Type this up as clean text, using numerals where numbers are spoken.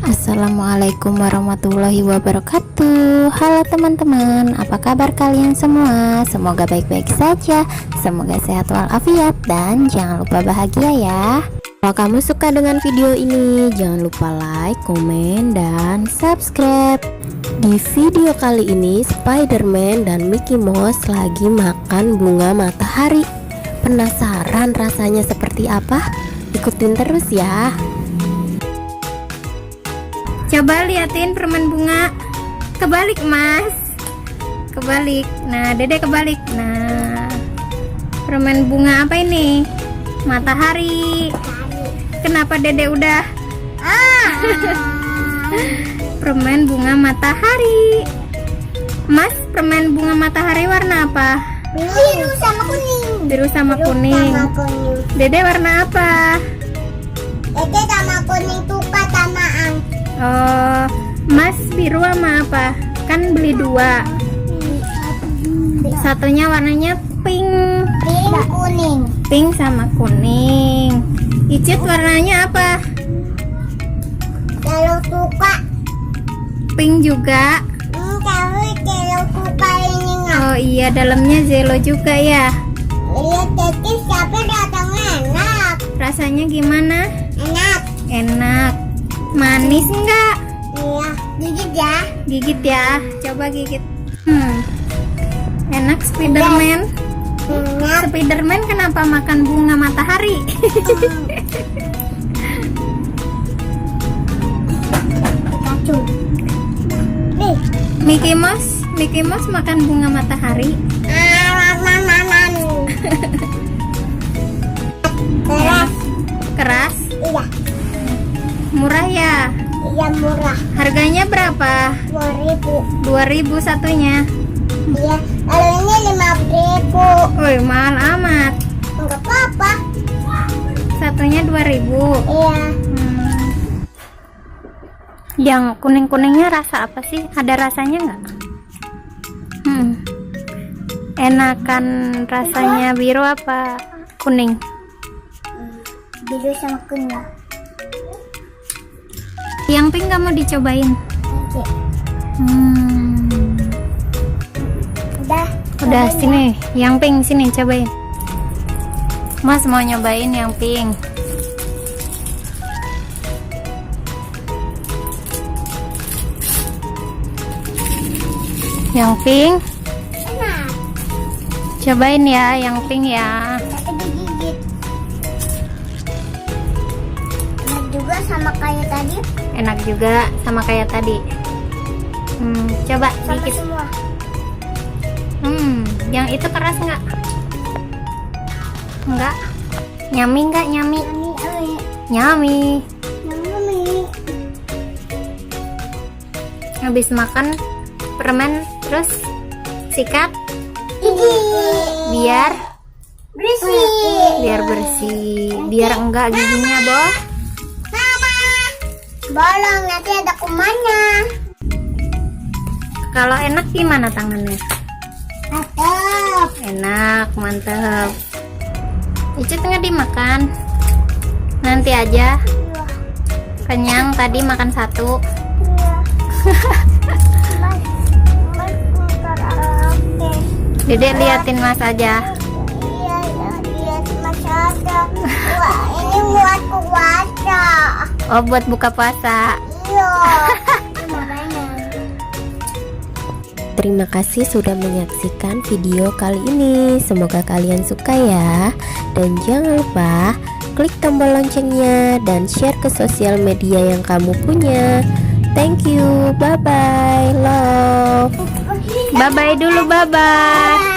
Assalamualaikum warahmatullahi wabarakatuh. Halo teman-teman, apa kabar kalian semua? Semoga baik-baik saja, semoga sehat walafiat, dan jangan lupa bahagia ya. Kalau kamu suka dengan video ini, jangan lupa like, komen, dan subscribe. Di video kali ini, Spider-Man dan Mickey Mouse lagi makan bunga matahari. Penasaran rasanya seperti apa? Ikutin terus ya. Coba liatin permen bunga. Kebalik mas, kebalik. Nah dede kebalik. Nah permen bunga apa ini? Matahari. Kenapa dede udah permen bunga matahari. Mas, permen bunga matahari warna apa? Biru sama kuning. Biru sama kuning. Dede warna apa? Dede sama kuning suka samaan. Oh, mas biru sama apa? Kan beli dua. Satunya warnanya pink. Pink kuning. Pink sama kuning. Icut warnanya apa? Kalau suka Pink juga. kalau suka ini nggak. Oh iya, dalamnya Zelo juga ya. Lihat Dede siapa datangnya enak. Rasanya gimana? Enak. Enak. Manis enggak? Iya. Gigit ya. Gigit ya. Coba gigit. Enak Spiderman. Enak. Spiderman kenapa makan bunga matahari? Kacau. Nih. Mickey Mouse makan bunga matahari. Keras. Keras. Iya. Murah ya. Iya murah. Harganya berapa? 2.000. 2.000 satunya. Iya. Kalau ini 5.000. Woi, mahal amat. Enggak apa-apa. Satunya 2.000. Iya. Yang kuning-kuningnya rasa apa sih? Ada rasanya nggak? Enakan rasanya biru apa kuning? Biru sama kuning. Yang pink kamu dicobain? Oke. Udah sini, yang pink sini cobain. Mas mau nyobain yang pink. Yang pink, Enak. cobain ya yang pink ya. Tapi digigit. Enak juga sama kayak tadi. Enak juga sama kayak tadi. Coba Sama dikit. semua. Yang itu keras nggak? Enggak. Nyami nggak? Nyami. Nyami. Habis makan permen terus sikat biar bersih, biar enggak giginya boh. Bolong, nanti ada kumannya. Kalau enak gimana tangannya? Mantap. Enak, mantep. Icut nggak dimakan? Nanti aja. Kenyang tadi makan satu. Dede liatin mas aja. Iya, lihat mas ada. Wah, ini buat puasa. Oh, buat buka puasa. Iya. Terima kasih sudah menyaksikan video kali ini. Semoga kalian suka ya. Dan jangan lupa klik tombol loncengnya dan share ke sosial media yang kamu punya. Thank you. Bye bye. Love. Bye bye dulu. Bye bye.